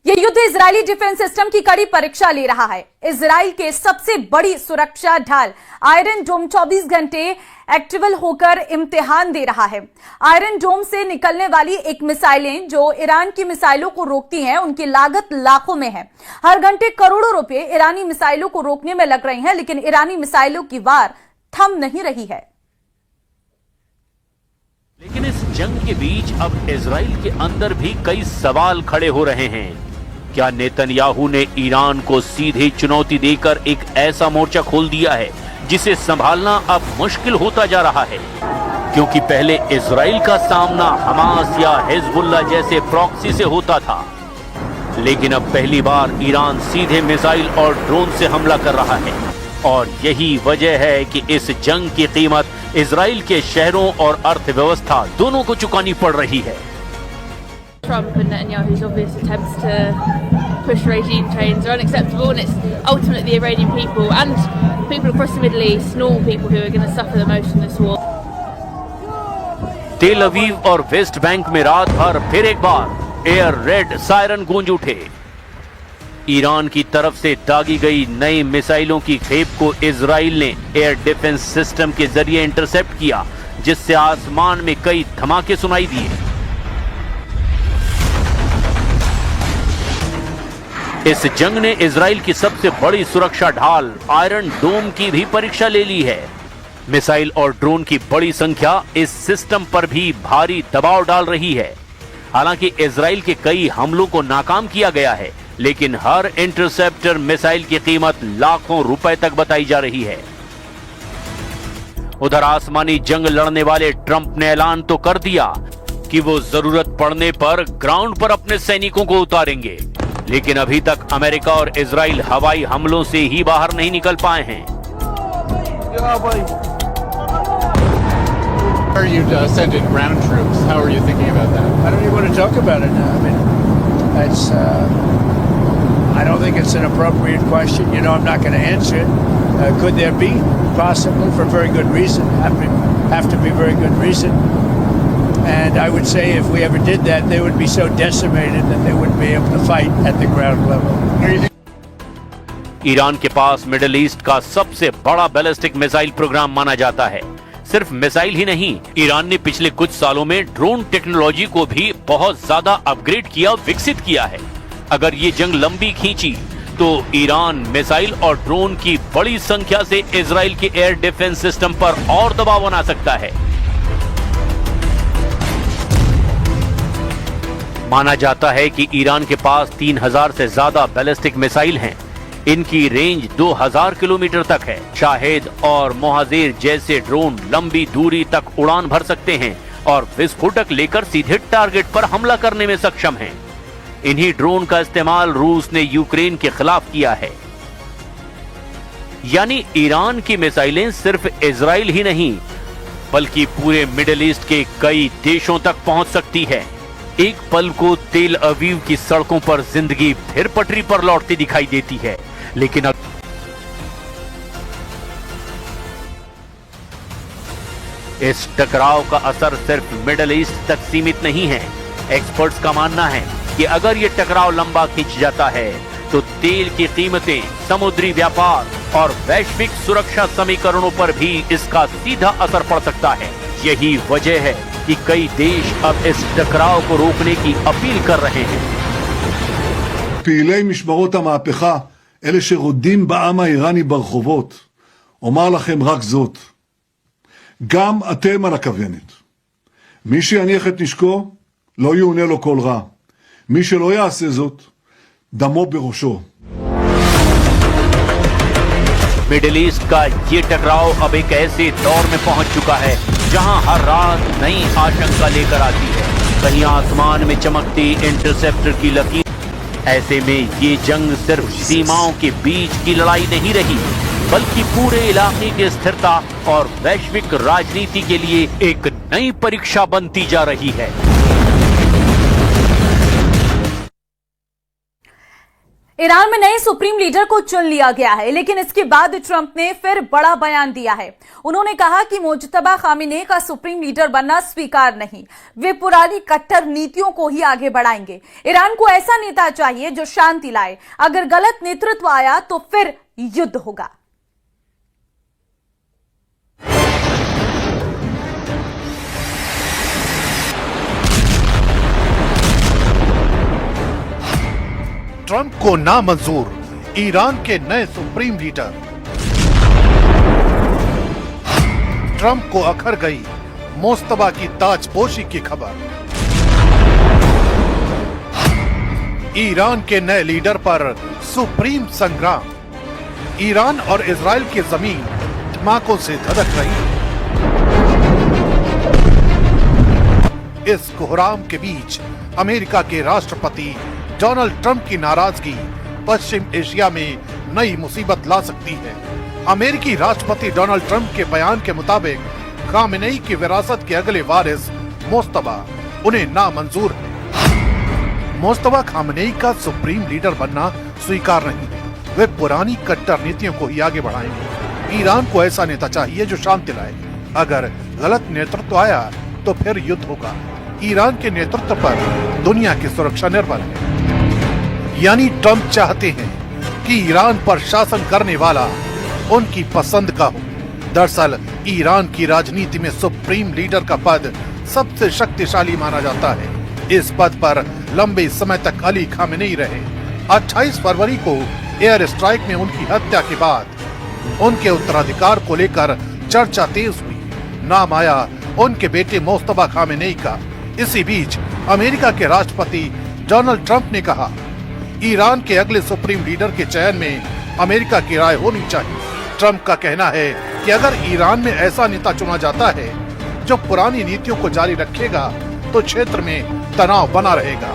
यह युद्ध Israeli defence system की कड़ी परीक्षा ले रहा है। इजराइल के सबसे बड़ी सुरक्षा ढाल आयरन डोम 24 घंटे एक्टिव होकर इम्तिहान दे रहा है। आयरन डोम से निकलने वाली एक मिसाइलें जो ईरान की मिसाइलों को रोकती हैं, उनकी लागत लाखों में है। हर घंटे करोड़ों रुपए ईरानी मिसाइलों को रोकने में लग रहे हैं, लेकिन ईरानी मिसाइलों की वार थम नहीं रही है। लेकिन इस जंग के बीच अब इजराइल के अंदर भी कई सवाल खड़े हो रहे हैं। क्या नेतन्याहू ने ईरान को सीधे चुनौती देकर एक ऐसा मोर्चा खोल दिया है जिसे संभालना अब मुश्किल होता जा रहा है? क्योंकि पहले इजराइल का सामना हमास या हिजबुल्लाह जैसे प्रॉक्सी से होता था, लेकिन अब पहली बार ईरान सीधे मिसाइल और ड्रोन से हमला कर रहा है। और यही वजह है कि इस जंग की कीमत इजराइल के शहरों और अर्थव्यवस्था दोनों को चुकानी पड़ रही है। Trump and Netanyahu's obvious attempts to push regime change are unacceptable, and it's ultimately the Iranian people and people across the Middle East, normal people, who are going to suffer the most in this war. तेल अवीव और West Bank में रात भर फिर एक बार air red siren गूंज उठे। Iran की तरफ से दागी गई नई मिसाइलों की खेप को इजराइल ने एयर डिफेंस सिस्टम के जरिए इंटरसेप्ट किया, जिससे आसमान में कई धमाके सुनाई दिए। इस जंग ने इजराइल की सबसे बड़ी सुरक्षा ढाल आयरन डोम की भी परीक्षा ले ली है। मिसाइल और ड्रोन की बड़ी संख्या इस सिस्टम पर भी भारी दबाव डाल रही है। हालांकि इजराइल के कई हमलों को नाकाम किया गया है, लेकिन हर इंटरसेप्टर मिसाइल की कीमत लाखों रुपए तक बताई जा रही है। उधर आसमानी जंग लड़ने वाले ट्रंप ने ऐलान तो कर दिया कि वो जरूरत पड़ने पर ग्राउंड पर अपने सैनिकों को उतारेंगे, लेकिन अभी तक अमेरिका और इजराइल हवाई हमलों से ही बाहर नहीं निकल पाए हैं। You sent in ground troops. How are you thinking about that? I don't even want to talk about it now. I mean, that's. I don't think it's an appropriate question. You know, I'm not going to answer it. Could there be? Possibly, for very good reason. Have to be very good reason. And I would say if we ever did that, they would be so decimated that they wouldn't be able to fight at the ground level. Iran के पास middle east का सबसे बड़ा ballistic missile programme माना जाता है। सिर्फ missile ही नहीं, Iran ने पिछले कुछ सालों में ड्रोन टेक्नोलॉजी को भी बहुत ज्यादा अपग्रेड किया, विकसित किया है। अगर ये जंग लंबी खींची तो ईरान मिसाइल और ड्रोन की बड़ी संख्या से इजराइल के एयर डिफेंस सिस्टम पर और दबाव बना सकता है। माना जाता है कि ईरान के पास 3000 से ज्यादा बैलिस्टिक मिसाइल हैं। इनकी रेंज 2000 किलोमीटर तक है। शाहिद और मोहाजिर जैसे ड्रोन लंबी दूरी तक उड़ान भर सकते हैं और विस्फोटक लेकर सीधे टारगेट पर हमला करने में सक्षम हैं। इन्हीं ड्रोन का इस्तेमाल रूस ने यूक्रेन के खिलाफ किया है। यानी ईरान की मिसाइलें सिर्फ इजराइल ही नहीं, बल्कि पूरे मिडिल ईस्ट के कई देशों तक पहुंच सकती है। एक पल को तेल अवीव की सड़कों पर जिंदगी फिर पटरी पर लौटती दिखाई देती है, लेकिन अब इस टकराव का असर सिर्फ मिडिल ईस्ट तक सीमित नहीं है। एक्सपर्ट्स का मानना है कि अगर ये टकराव लंबा खिंच जाता है तो तेल की कीमतें, समुद्री व्यापार और वैश्विक सुरक्षा समीकरणों पर भी इसका सीधा असर पड़ सकता है। यही वजह है कि कई देश अब इस टकराव को रोकने की अपील कर रहे हैं। פעילי משמרות המהפכה, אלה שרודים בעם האיראני ברחובות, אומר לכם רק זאת, גם אתם על הכוונת. מי שיניח את נשקו, לא יעונה לו כל רע. מי שלא יעשה זאת, דמו בראשו. मिडिल ईस्ट का ये टकराव अब एक ऐसे दौर में पहुंच चुका है जहां हर रात नई आशंका लेकर आती है। कहीं आसमान में चमकती इंटरसेप्टर की लकीर। ऐसे में ये जंग सिर्फ सीमाओं के बीच की लड़ाई नहीं रही, बल्कि पूरे इलाके की स्थिरता और वैश्विक राजनीति के लिए एक नई परीक्षा बनती जा रही है। ईरान में नए सुप्रीम लीडर को चुन लिया गया है, लेकिन इसके बाद ट्रंप ने फिर बड़ा बयान दिया है। उन्होंने कहा कि मुज्तबा खामेनेई का सुप्रीम लीडर बनना स्वीकार नहीं, वे पुरानी कट्टर नीतियों को ही आगे बढ़ाएंगे। ईरान को ऐसा नेता चाहिए जो शांति लाए, अगर गलत नेतृत्व आया तो फिर युद्ध होगा। ट्रंप को नामंजूर ईरान के नए सुप्रीम लीडर। ट्रंप को अखर गई मुस्तफा की ताजपोशी की खबर। ईरान के नए लीडर पर सुप्रीम संग्राम। ईरान और इजराइल की जमीन धमाकों से धधक रही। इस कोहराम के बीच अमेरिका के राष्ट्रपति डोनाल्ड ट्रंप की नाराजगी पश्चिम एशिया में नई मुसीबत ला सकती है। अमेरिकी राष्ट्रपति डोनाल्ड ट्रंप के बयान के मुताबिक खामेनेई की विरासत के अगले वारिस मुस्तफा उन्हें नामंजूर है। मुस्तफा खामेनेई का सुप्रीम लीडर बनना स्वीकार नहीं है, वे पुरानी कट्टर नीतियों को ही आगे बढ़ाएंगे। ईरान को ऐसा नेता चाहिए जो शांति लाए, अगर गलत नेतृत्व आया तो फिर युद्ध होगा। ईरान के नेतृत्व पर दुनिया की सुरक्षा निर्भर है। यानी ट्रंप चाहते हैं कि ईरान पर शासन करने वाला उनकी पसंद का हो। दरअसल ईरान की राजनीति में सुप्रीम लीडर का पद सबसे शक्तिशाली माना जाता है। इस पद पर लंबे समय तक अली खामेनेई रहे। 28 फरवरी को एयर स्ट्राइक में उनकी हत्या के बाद उनके उत्तराधिकार को लेकर चर्चा तेज हुई। नाम आया उनके बेटे मुस्तफा खामेनेई का। इसी बीच अमेरिका के राष्ट्रपति डोनाल्ड ट्रंप ने कहा, ईरान के अगले सुप्रीम लीडर के चयन में अमेरिका की राय होनी चाहिए। ट्रंप का कहना है कि अगर ईरान में ऐसा नेता चुना जाता है जो पुरानी नीतियों को जारी रखेगा तो क्षेत्र में तनाव बना रहेगा।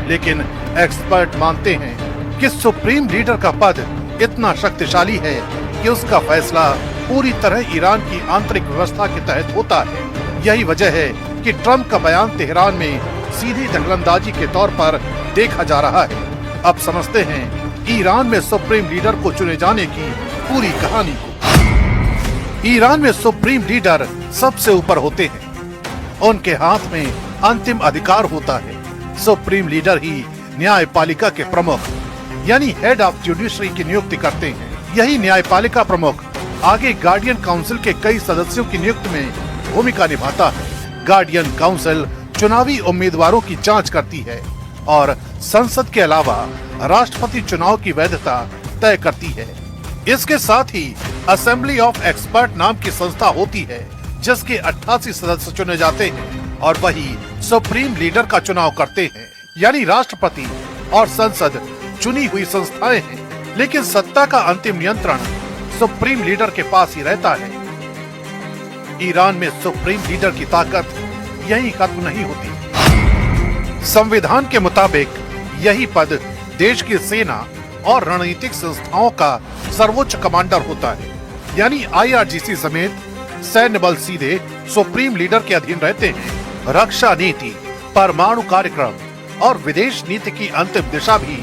लेकिन एक्सपर्ट मानते हैं कि सुप्रीम लीडर का पद इतना शक्तिशाली है कि उसका फैसला पूरी तरह ईरान की आंतरिक व्यवस्था के तहत होता है। यही वजह है कि ट्रंप का बयान तेहरान में सीधी दखलंदाजी के तौर पर देखा जा रहा है। अब समझते हैं ईरान में सुप्रीम लीडर को चुने जाने की पूरी कहानी को। ईरान में सुप्रीम लीडर सबसे ऊपर होते हैं, उनके हाथ में अंतिम अधिकार होता है। सुप्रीम लीडर ही न्यायपालिका के प्रमुख यानी हेड ऑफ जुडिशरी की नियुक्ति करते हैं। यही न्यायपालिका प्रमुख आगे गार्डियन काउंसिल के कई सदस्यों की नियुक्ति में भूमिका निभाता है। गार्डियन काउंसिल चुनावी उम्मीदवारों की जांच करती है और संसद के अलावा राष्ट्रपति चुनाव की वैधता तय करती है। इसके साथ ही असेंबली ऑफ एक्सपर्ट नाम की संस्था होती है, जिसके 88 सदस्य चुने जाते हैं और वही सुप्रीम लीडर का चुनाव करते हैं। यानी राष्ट्रपति और संसद चुनी हुई संस्थाएं हैं, लेकिन सत्ता का अंतिम नियंत्रण सुप्रीम लीडर के पास ही रहता है। ईरान में सुप्रीम लीडर की ताकत यही खत्म नहीं होती। संविधान के मुताबिक यही पद देश की सेना और रणनीतिक संस्थाओं का सर्वोच्च कमांडर होता है। यानी IRGC समेत सैन्य बल सीधे सुप्रीम लीडर के अधीन रहते हैं। रक्षा नीति, परमाणु कार्यक्रम और विदेश नीति की अंतिम दिशा भी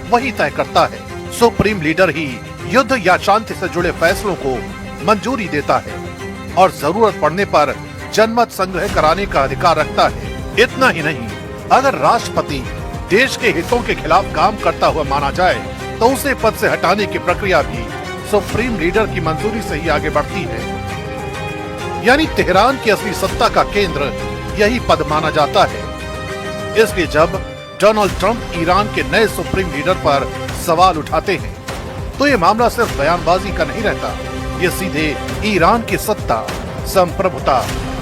वही तय करता है। सुप्रीम लीडर ही युद्ध या शांति से जुड़े फैसलों को मंजूरी देता है और जरूरत पड़ने पर जनमत संग्रह कराने का अधिकार रखता है। इतना ही नहीं, अगर राष्ट्रपति देश के हितों के खिलाफ काम करता हुआ माना जाए तो उसे पद से हटाने की प्रक्रिया भी सुप्रीम लीडर की मंजूरी से ही आगे बढ़ती है। यानी तेहरान की असली सत्ता का केंद्र यही पद माना जाता है। इसलिए जब डोनाल्ड ट्रंप ईरान के नए सुप्रीम लीडर पर सवाल उठाते हैं तो ये मामला सिर्फ बयानबाजी का नहीं रहता, ये सीधे ईरान की सत्ता, संप्रभुता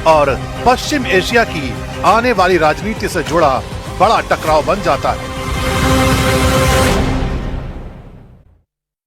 और पश्चिम एशिया की आने वाली राजनीति से जुड़ा बड़ा टकराव बन जाता है।